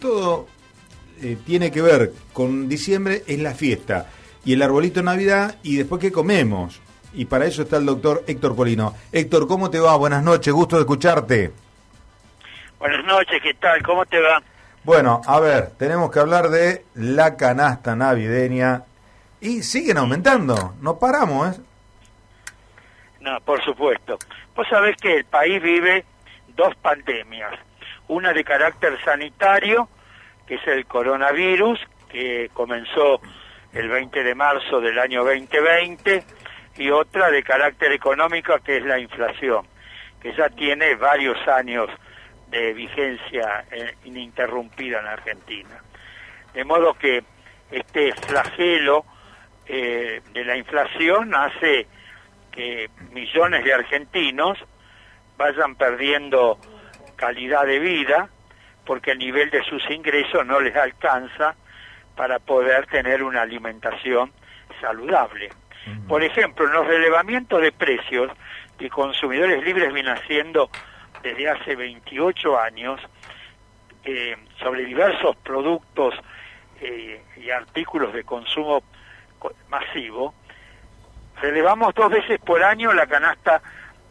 todo tiene que ver con diciembre, es la fiesta y el arbolito de Navidad y después qué comemos. Y para eso está el doctor Héctor Polino. Héctor, ¿cómo te va? Buenas noches, gusto de escucharte. Buenas noches, ¿qué tal? ¿Cómo te va? Bueno, a ver, tenemos que hablar de la canasta navideña y siguen aumentando, no paramos, ¿eh? No, por supuesto. Vos sabés que el país vive dos pandemias, una de carácter sanitario, que es el coronavirus, que comenzó el 20 de marzo del año 2020, y otra de carácter económico, que es la inflación, que ya tiene varios años de vigencia ininterrumpida en Argentina. De modo que este flagelo de la inflación hace que millones de argentinos vayan perdiendo calidad de vida porque el nivel de sus ingresos no les alcanza para poder tener una alimentación saludable. Por ejemplo, en los relevamientos de precios que Consumidores Libres viene haciendo desde hace 28 años sobre diversos productos y artículos de consumo masivo, relevamos 2 veces por año la canasta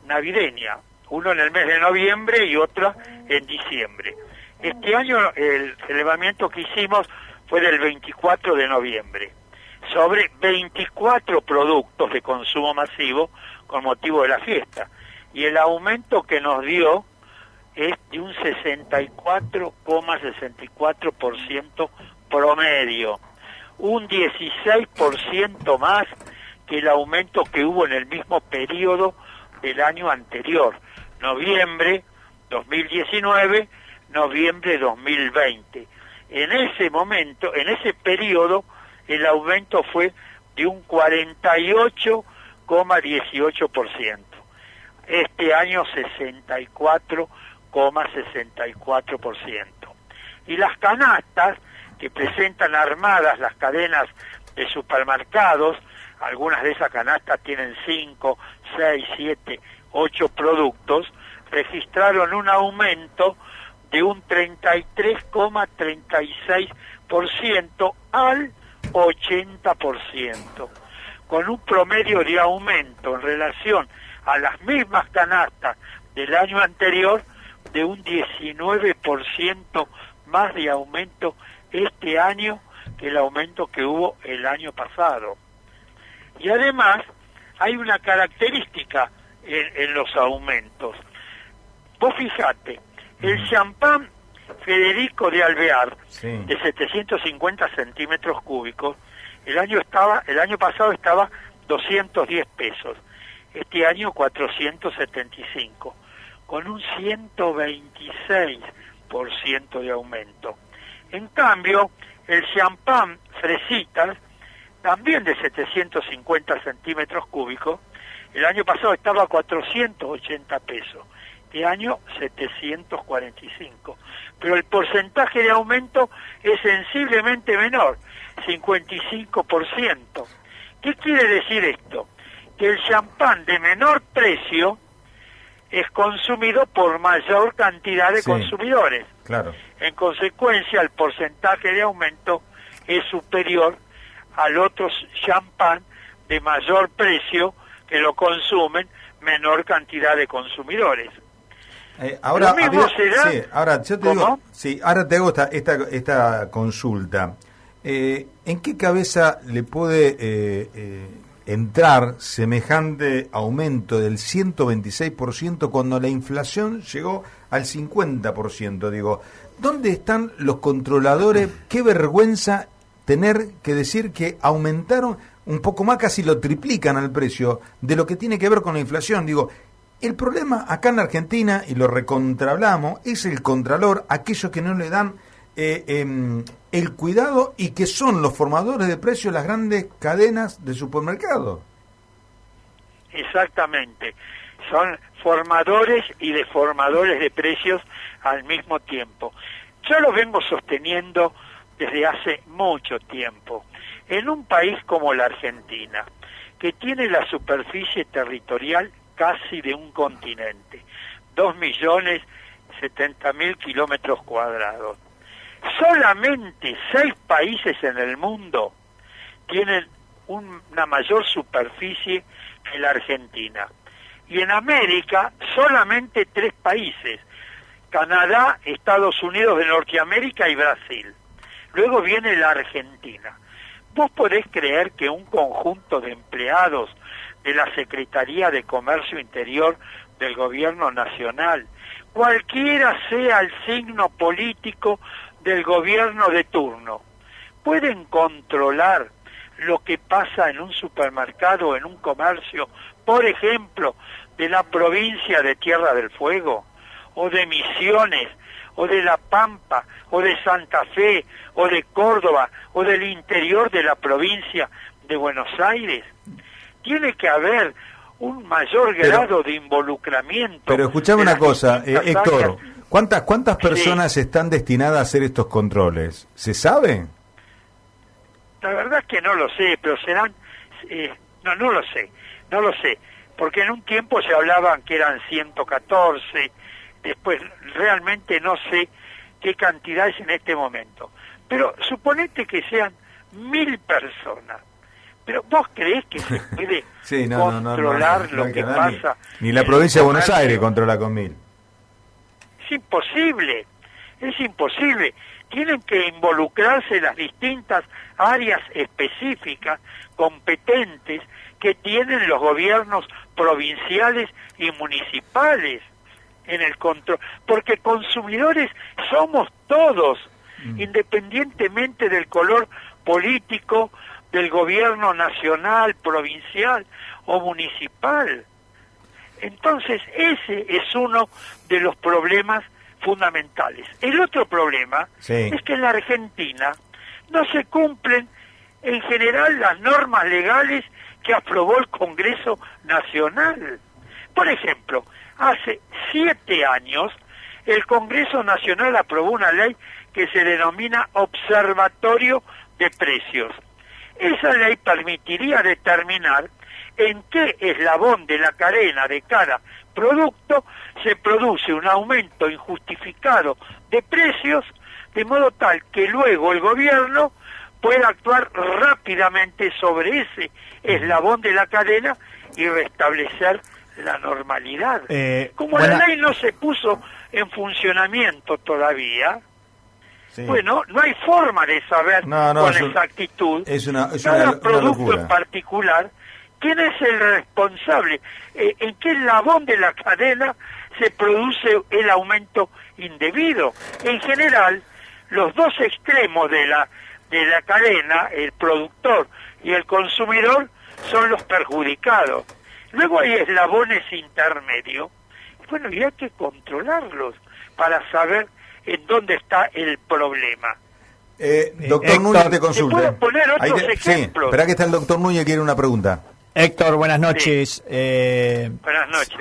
navideña, uno en el mes de noviembre y otro en diciembre. Este año el relevamiento que hicimos fue del 24 de noviembre, sobre 24 productos de consumo masivo con motivo de la fiesta. Y el aumento que nos dio es de un 64,64% promedio, un 16% más que el aumento que hubo en el mismo periodo del año anterior, noviembre 2019, noviembre 2020. En ese momento, en ese periodo, el aumento fue de un 48,18%. Este año 64,64%. Y las canastas que presentan armadas las cadenas de supermercados, algunas de esas canastas tienen 5, 6, 7, 8 productos, registraron un aumento de un 33,36% al 80%, con un promedio de aumento en relación a las mismas canastas del año anterior de un 19% más de aumento este año que el aumento que hubo el año pasado. Y además hay una característica en los aumentos. Vos fijate, el champán Federico de Alvear, sí, de 750 centímetros cúbicos, el año pasado estaba 210 pesos, este año 475, con un 126% de aumento. En cambio, el champán Fresitas, también de 750 centímetros cúbicos, el año pasado estaba a 480 pesos, este año 745. Pero el porcentaje de aumento es sensiblemente menor, 55%. ¿Qué quiere decir esto? Que el champán de menor precio es consumido por mayor cantidad de consumidores. Claro. En consecuencia, el porcentaje de aumento es superior al otro champán de mayor precio que lo consumen menor cantidad de consumidores. Ahora yo te ¿Cómo? digo, ahora te hago esta consulta. ¿En qué cabeza le puede entrar semejante aumento del 126% cuando la inflación llegó al 50%? Digo, ¿dónde están los controladores? Qué vergüenza tener que decir que aumentaron un poco más, casi lo triplican al precio de lo que tiene que ver con la inflación. Digo, el problema acá en Argentina, y lo recontrahablamos, es el contralor, aquellos que no le dan el cuidado y que son los formadores de precios las grandes cadenas de supermercados. Exactamente, son formadores y deformadores de precios al mismo tiempo. Yo lo vengo sosteniendo desde hace mucho tiempo. En un país como la Argentina, que tiene la superficie territorial casi de un continente, 2.070.000 kilómetros cuadrados, Solamente 6 países en el mundo tienen una mayor superficie que la Argentina. Y en América, solamente 3 países: Canadá, Estados Unidos de Norteamérica y Brasil. Luego viene la Argentina. ¿Vos podés creer que un conjunto de empleados de la Secretaría de Comercio Interior del Gobierno Nacional, cualquiera sea el signo político del gobierno de turno, pueden controlar lo que pasa en un supermercado o en un comercio, por ejemplo, de la provincia de Tierra del Fuego, o de Misiones, o de La Pampa, o de Santa Fe, o de Córdoba, o del interior de la provincia de Buenos Aires? Tiene que haber un mayor grado de involucramiento. Pero escuchame una cosa, Héctor, ¿cuántas personas están destinadas a hacer estos controles? ¿Se sabe? La verdad es que no lo sé, pero serán... no lo sé, porque en un tiempo se hablaban que eran 114, después realmente no sé qué cantidad es en este momento. Pero suponete que sean 1000 personas. Pero ¿vos creés que se puede controlar lo que pasa? Ni la provincia de Buenos Aires controla con 1000. Es imposible. Tienen que involucrarse las distintas áreas específicas, competentes, que tienen los gobiernos provinciales y municipales en el control. Porque consumidores somos todos, independientemente del color político, del gobierno nacional, provincial o municipal. Entonces, ese es uno de los problemas fundamentales. El otro problema es que en la Argentina no se cumplen en general las normas legales que aprobó el Congreso Nacional. Por ejemplo, hace 7 años el Congreso Nacional aprobó una ley que se denomina Observatorio de Precios. Esa ley permitiría determinar en qué eslabón de la cadena de cada producto se produce un aumento injustificado de precios, de modo tal que luego el gobierno pueda actuar rápidamente sobre ese eslabón de la cadena y restablecer la normalidad. Como la ley no se puso en funcionamiento todavía, bueno, no hay forma de saber con exactitud cada producto en particular quién es el responsable, en qué eslabón de la cadena se produce el aumento indebido. En general, los dos extremos de la cadena, el productor y el consumidor, son los perjudicados. Luego hay eslabones intermedios, bueno, y hay que controlarlos para saber en dónde está el problema. Doctor Núñez, te consulta. ¿Puedo poner otros ejemplos? Sí, espera que está el doctor Núñez, quiere una pregunta. Héctor, buenas noches. Buenas noches.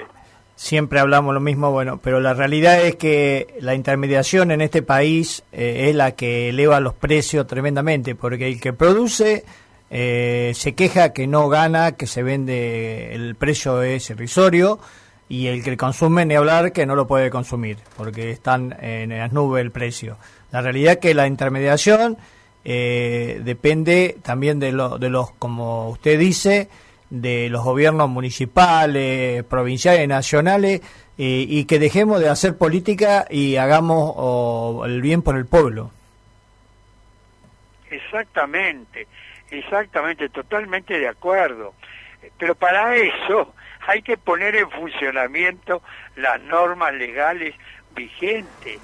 Siempre hablamos lo mismo, bueno, pero la realidad es que la intermediación en este país es la que eleva los precios tremendamente, porque el que produce se queja que no gana, que se vende, el precio es irrisorio, y el que consume, ni hablar, que no lo puede consumir, porque están en las nubes el precio. La realidad es que la intermediación depende también de los, como usted dice, de los gobiernos municipales, provinciales, nacionales, y que dejemos de hacer política y hagamos el bien por el pueblo. Exactamente, totalmente de acuerdo. Pero para eso hay que poner en funcionamiento las normas legales vigentes.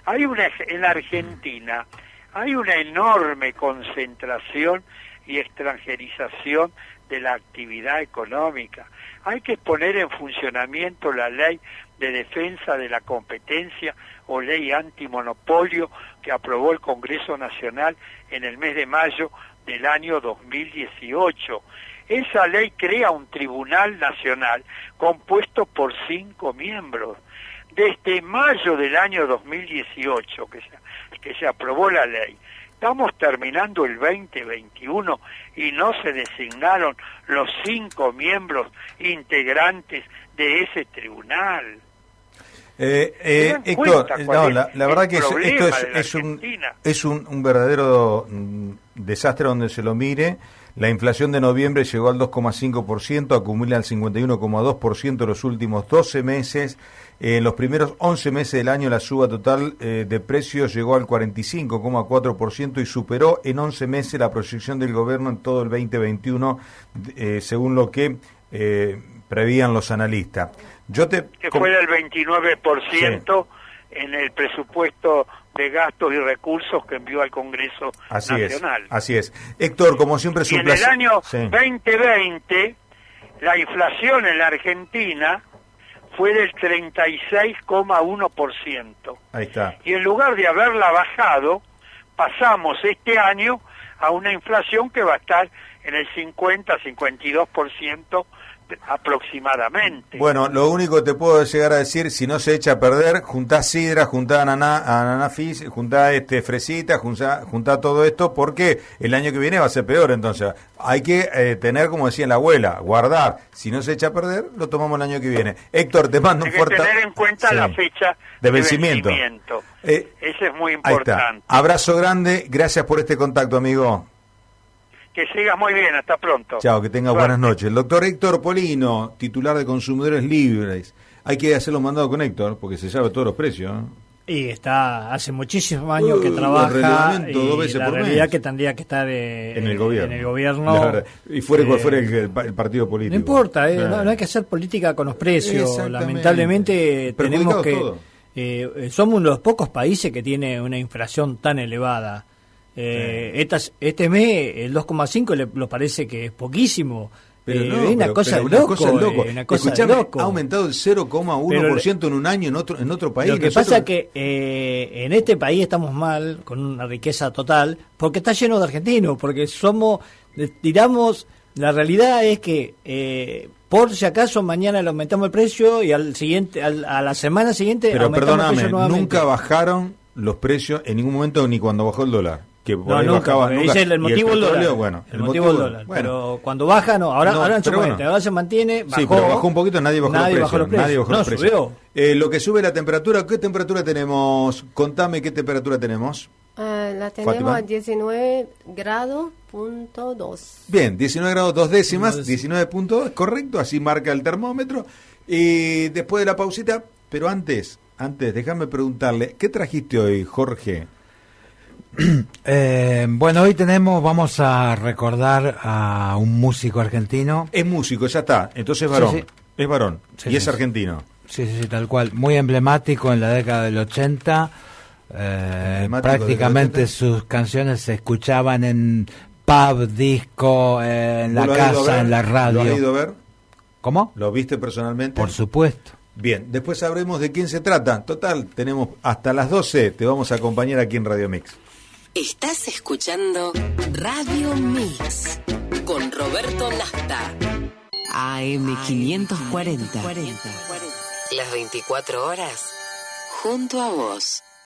En la Argentina hay una enorme concentración y extranjerización de la actividad económica. Hay que poner en funcionamiento la ley de defensa de la competencia o ley antimonopolio que aprobó el Congreso Nacional en el mes de mayo del año 2018. Esa ley crea un tribunal nacional compuesto por 5 miembros. Desde mayo del año 2018 que se aprobó la ley, estamos terminando el 2021 y no se designaron los 5 miembros integrantes de ese tribunal. Héctor, no, la verdad que esto es un verdadero desastre donde se lo mire. La inflación de noviembre llegó al 2,5%, acumula el 51,2% en los últimos 12 meses. En los primeros 11 meses del año la suba total de precios llegó al 45,4% y superó en 11 meses la proyección del gobierno en todo el 2021, según lo que prevían los analistas. Que fue del 29% sí. En el presupuesto de gastos y recursos que envió al Congreso Nacional. Así es. Héctor, como siempre es un placer. En el año 2020, la inflación en la Argentina fue del 36,1%. Ahí está. Y en lugar de haberla bajado, pasamos este año a una inflación que va a estar en el 50-52% aproximadamente. Bueno, lo único que te puedo llegar a decir, si no se echa a perder, juntá sidra, juntá ananafis, juntá fresita, juntá todo esto, porque el año que viene va a ser peor. Entonces hay que tener, como decía la abuela, guardar. Si no se echa a perder, lo tomamos el año que viene. Héctor, te mando un fuerte... Hay que tener en cuenta la fecha de vencimiento. Ese es muy importante. Abrazo grande, gracias por este contacto, amigo. Que sigas muy bien, hasta pronto. Chao, que tenga buenas noches. El doctor Héctor Polino, titular de Consumidores Libres. Hay que hacer los mandados con Héctor, porque se sabe todos los precios, ¿no? Y hace muchísimos años que trabaja, y dos veces la por realidad mes. Que tendría que estar en el gobierno. Y fuera cual fuera el partido político. No importa, no hay que hacer política con los precios. Lamentablemente tenemos que... somos uno de los pocos países que tiene una inflación tan elevada. Este mes el 2,5 le parece que es poquísimo, pero es una cosa de loco. Ha aumentado el 0,1% en un año en otro país. Lo que pasa es que en este país estamos mal, con una riqueza total, porque está lleno de argentinos, porque la realidad es que por si acaso mañana le aumentamos el precio y a la semana siguiente pero aumentamos el precio nuevamente. Nunca bajaron los precios en ningún momento, ni cuando bajó el dólar. Que nunca. Dice el motivo del dólar. El motivo del dólar. Bueno. Pero cuando baja, no. Ahora se mantiene. Bajó, sí, pero bajó un poquito, nadie bajó los precios. Nadie bajó los precios. Subió. Lo que sube la temperatura, ¿qué temperatura tenemos? Contame qué temperatura tenemos. La tenemos Fátima. A 19 grados punto 2. Bien, 19 grados 2 décimas, 19.2, correcto, así marca el termómetro. Y después de la pausita, pero antes, déjame preguntarle, ¿qué trajiste hoy, Jorge? Bueno, hoy vamos a recordar a un músico argentino. Es músico, ya está, entonces es varón. Sí. Es varón, sí, y es argentino. Sí, tal cual, muy emblemático en la década del 80. Prácticamente sus canciones se escuchaban en pub, disco, en la casa, en la radio. ¿Lo has ido a ver? ¿Cómo? ¿Lo viste personalmente? Por supuesto. Bien, después sabremos de quién se trata. Total, tenemos hasta las 12, te vamos a acompañar aquí en Radio Mix. Estás escuchando Radio Mix con Roberto Nasta. AM 540. Las 24 horas junto a vos.